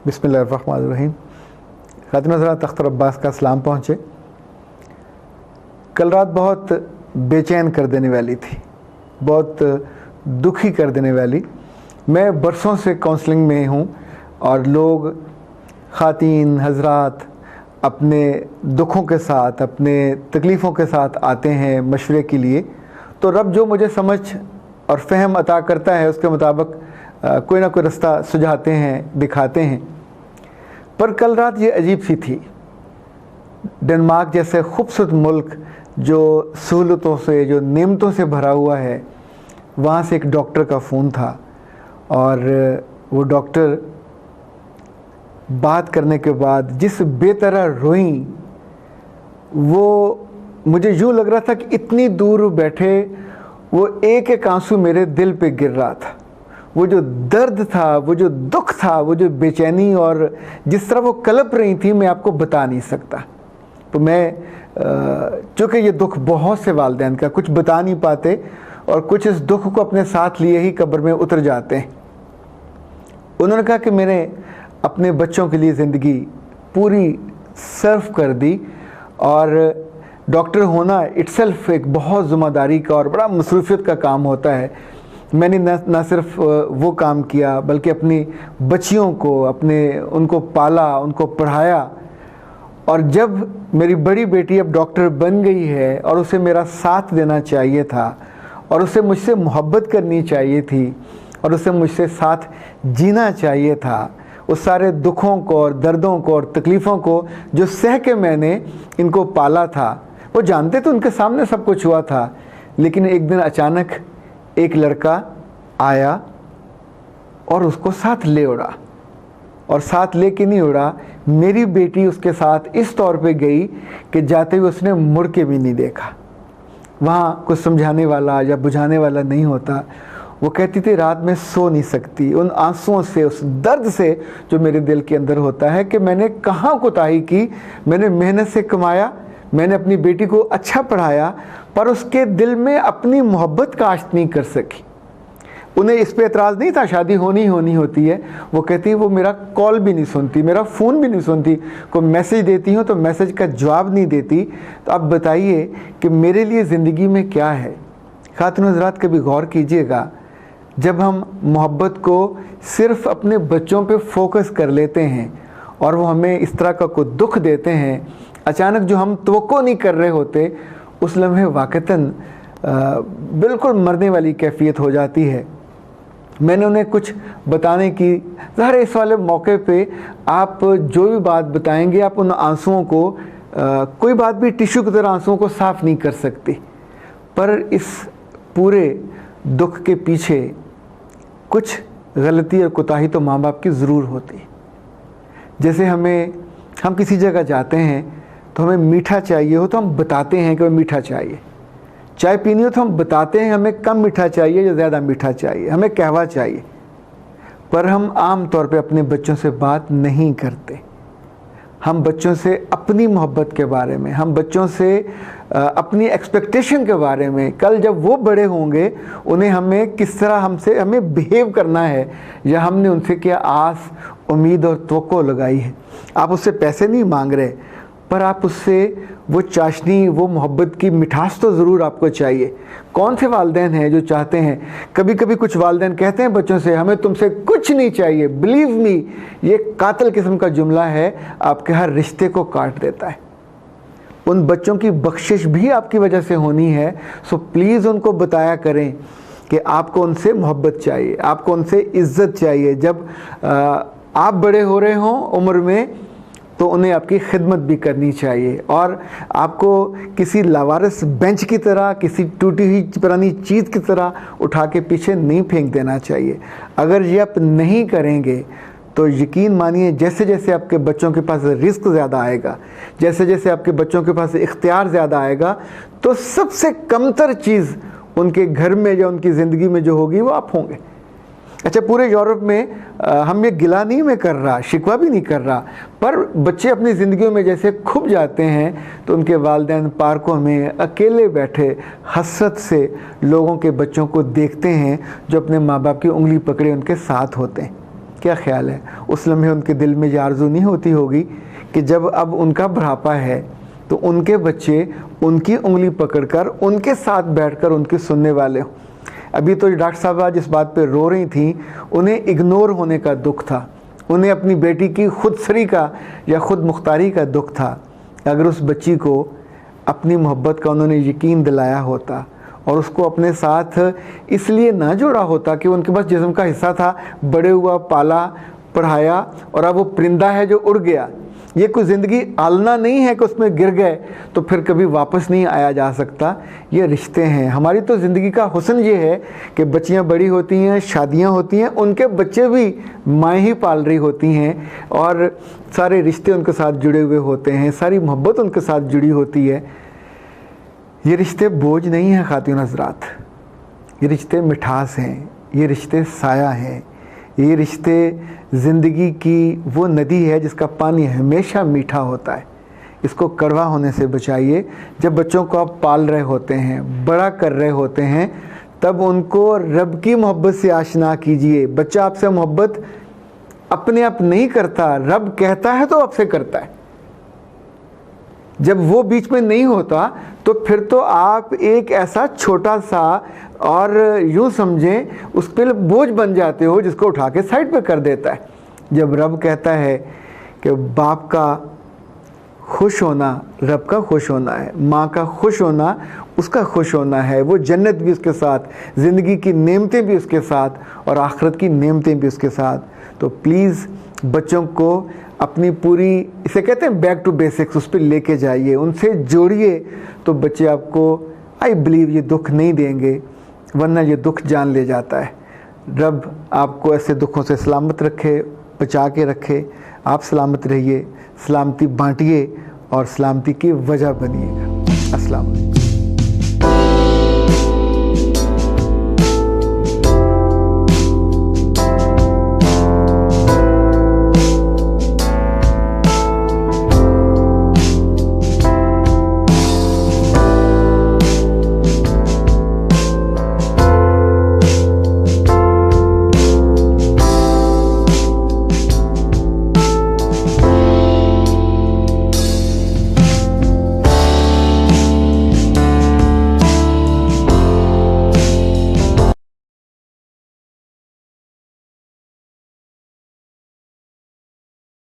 बिस्मिल्लाहिर्रहमानिर्रहीम। खातिन हज़रात, अख्तर अब्बास का सलाम पहुँचे। कल रात बहुत बेचैन कर देने वाली थी, बहुत दुखी कर देने वाली। मैं बरसों से काउंसलिंग में हूँ और लोग, खातिन हज़रात अपने दुखों के साथ, अपने तकलीफ़ों के साथ आते हैं मशवरे के लिए। तो रब जो मुझे समझ और फ़हम अता करता है उसके मुताबिक कोई ना कोई रास्ता सुझाते हैं, दिखाते हैं। पर कल रात ये अजीब सी थी। डेनमार्क जैसे खूबसूरत मुल्क जो सहूलतों से, जो नेमतों से भरा हुआ है, वहाँ से एक डॉक्टर का फ़ोन था और वो डॉक्टर बात करने के बाद जिस बेतरह रोई, वो मुझे यूँ लग रहा था कि इतनी दूर बैठे वो एक एक आंसू मेरे दिल पे गिर रहा था। वो जो दर्द था, वो जो दुख था, वो जो बेचैनी और जिस तरह वो कलप रही थी, मैं आपको बता नहीं सकता। तो मैं चूँकि ये दुख बहुत से वालिदैन का, कुछ बता नहीं पाते और कुछ इस दुख को अपने साथ लिए ही कब्र में उतर जाते हैं। उन्होंने कहा कि मैंने अपने बच्चों के लिए ज़िंदगी पूरी सर्व कर दी और डॉक्टर होना इट्सेल्फ एक बहुत ज़िम्मेदारी का और बड़ा मसरूफियत का काम होता है। मैंने न सिर्फ वो काम किया बल्कि अपनी बच्चियों को उनको पाला, उनको पढ़ाया। और जब मेरी बड़ी बेटी अब डॉक्टर बन गई है और उसे मेरा साथ देना चाहिए था और उसे मुझसे मोहब्बत करनी चाहिए थी और उसे मुझसे साथ जीना चाहिए था, उस सारे दुखों को और दर्दों को और तकलीफ़ों को जो सह के मैंने इनको पाला था, वो जानते थे उनके सामने सब कुछ हुआ था। लेकिन एक दिन अचानक एक लड़का आया और उसको साथ ले उड़ा, और साथ लेके नहीं उड़ा, मेरी बेटी उसके साथ इस तौर पे गई कि जाते हुए उसने मुड़ के भी नहीं देखा। वहाँ कुछ समझाने वाला या बुझाने वाला नहीं होता। वो कहती थी रात में सो नहीं सकती उन आंसुओं से, उस दर्द से जो मेरे दिल के अंदर होता है कि मैंने कहाँ कोताही की। मैंने मेहनत से कमाया, मैंने अपनी बेटी को अच्छा पढ़ाया, पर उसके दिल में अपनी मोहब्बत काश्त नहीं कर सकी। उन्हें इस पे एतराज़ नहीं था, शादी होनी होती है। वो कहती वो मेरा कॉल भी नहीं सुनती, मेरा फ़ोन भी नहीं सुनती, कोई मैसेज देती हूँ तो मैसेज का जवाब नहीं देती। तो अब बताइए कि मेरे लिए ज़िंदगी में क्या है। खातिन हज़रात, कभी गौर कीजिएगा, जब हम मोहब्बत को सिर्फ़ अपने बच्चों पे फोकस कर लेते हैं और वो हमें इस तरह का कोई दुख देते हैं अचानक जो हम तवक्को नहीं कर रहे होते, उस लम्हे वाक़तन बिल्कुल मरने वाली कैफियत हो जाती है। मैंने उन्हें कुछ बताने की, ज़ाहिर इस वाले मौके पे आप जो भी बात बताएंगे, आप उन आंसुओं को कोई बात भी टिश्यू की तरह आंसुओं को साफ़ नहीं कर सकती। पर इस पूरे दुख के पीछे कुछ गलती और कोताही तो माँ बाप की ज़रूर होती है। जैसे हम किसी जगह जाते हैं तो हमें मीठा चाहिए हो तो हम बताते हैं कि हमें मीठा चाहिए। चाय पीनी हो तो हम बताते हैं हमें कम मीठा चाहिए या ज़्यादा मीठा चाहिए, हमें कहवा चाहिए। पर हम आम तौर पे अपने बच्चों से बात नहीं करते। हम बच्चों से अपनी मोहब्बत के बारे में, हम बच्चों से अपनी एक्सपेक्टेशन के बारे में, कल जब वो बड़े होंगे उन्हें हमें किस तरह हमें बिहेव करना है, या हमने उनसे क्या आस, उम्मीद और तवक्को लगाई है। आप उससे पैसे नहीं मांग रहे, पर आप उससे वो चाशनी, वो मोहब्बत की मिठास तो ज़रूर आपको चाहिए। कौन से वालिदैन हैं जो चाहते हैं, कभी कभी कुछ वालिदैन कहते हैं बच्चों से हमें तुमसे कुछ नहीं चाहिए। बिलीव मी, ये कातिल किस्म का जुमला है, आपके हर रिश्ते को काट देता है। उन बच्चों की बख्शिश भी आपकी वजह से होनी है। सो प्लीज़ उनको बताया करें कि आपको उनसे मोहब्बत चाहिए, आपको उनसे इज़्ज़त चाहिए। जब आप बड़े हो रहे हों उम्र में तो उन्हें आपकी खिदमत भी करनी चाहिए और आपको किसी लावारिस बेंच की तरह, किसी टूटी हुई पुरानी चीज़ की तरह उठा के पीछे नहीं फेंक देना चाहिए। अगर ये आप नहीं करेंगे तो यकीन मानिए, जैसे जैसे आपके बच्चों के पास रिस्क ज़्यादा आएगा, जैसे जैसे आपके बच्चों के पास इख्तियार ज़्यादा आएगा, तो सबसे कमतर चीज़ उनके घर में या उनकी ज़िंदगी में जो होगी वो आप होंगे। अच्छा, पूरे यूरोप में हम ये गिला नहीं मैं कर रहा, शिकवा भी नहीं कर रहा, पर बच्चे अपनी ज़िंदगियों में जैसे खुब जाते हैं तो उनके वालिदैन पार्कों में अकेले बैठे हसरत से लोगों के बच्चों को देखते हैं जो अपने माँ बाप की उंगली पकड़े उनके साथ होते हैं। کیا خیال ہے اس لمحے ان کے دل میں یہ آرزو نہیں ہوتی ہوگی کہ جب اب ان کا بڑھاپا ہے تو ان کے بچے ان کی انگلی پکڑ کر ان کے ساتھ بیٹھ کر ان کی سننے والے ہوں؟ ابھی تو ڈاکٹر صاحبہ جس بات پہ رو رہی تھیں انہیں اگنور ہونے کا دکھ تھا، انہیں اپنی بیٹی کی خود سری کا یا خود مختاری کا دکھ تھا۔ اگر اس بچی کو اپنی محبت کا انہوں نے یقین دلایا ہوتا اور اس کو اپنے ساتھ اس لیے نہ جوڑا ہوتا کہ ان کے پاس جسم کا حصہ تھا، بڑے ہوا، پالا، پڑھایا، اور اب وہ پرندہ ہے جو اڑ گیا، یہ کوئی زندگی آلنا نہیں ہے کہ اس میں گر گئے تو پھر کبھی واپس نہیں آیا جا سکتا۔ یہ رشتے ہیں۔ ہماری تو زندگی کا حسن یہ ہے کہ بچیاں بڑی ہوتی ہیں، شادیاں ہوتی ہیں، ان کے بچے بھی مائیں ہی پال رہی ہوتی ہیں اور سارے رشتے ان کے ساتھ جڑے ہوئے ہوتے ہیں، ساری محبت ان کے ساتھ جڑی ہوتی ہے۔ یہ رشتے بوجھ نہیں ہیں خواتین حضرات، یہ رشتے مٹھاس ہیں، یہ رشتے سایہ ہیں، یہ رشتے زندگی کی وہ ندی ہے جس کا پانی ہمیشہ میٹھا ہوتا ہے۔ اس کو کڑوا ہونے سے بچائیے۔ جب بچوں کو آپ پال رہے ہوتے ہیں، بڑا کر رہے ہوتے ہیں، تب ان کو رب کی محبت سے آشنا کیجئے۔ بچہ آپ سے محبت اپنے آپ نہیں کرتا، رب کہتا ہے تو آپ سے کرتا ہے۔ جب وہ بیچ میں نہیں ہوتا تو پھر تو آپ ایک ایسا چھوٹا سا اور یوں سمجھیں اس پہ بوجھ بن جاتے ہو جس کو اٹھا کے سائڈ پہ کر دیتا ہے۔ جب رب کہتا ہے کہ باپ کا خوش ہونا رب کا خوش ہونا ہے، ماں کا خوش ہونا اس کا خوش ہونا ہے، وہ جنت بھی اس کے ساتھ، زندگی کی نعمتیں بھی اس کے ساتھ اور آخرت کی نعمتیں بھی اس کے ساتھ، تو پلیز بچوں کو اپنی پوری اسے کہتے ہیں بیک ٹو بیسکس اس پہ لے کے جائیے، ان سے جوڑیے، تو بچے آپ کو آئی بلیو یہ دکھ نہیں دیں گے، ورنہ یہ دکھ جان لے جاتا ہے۔ رب آپ کو ایسے دکھوں سے سلامت رکھے، بچا کے رکھے۔ آپ سلامت رہیے، سلامتی بانٹیے اور سلامتی کی وجہ بنیے گا۔ السلام علیکم۔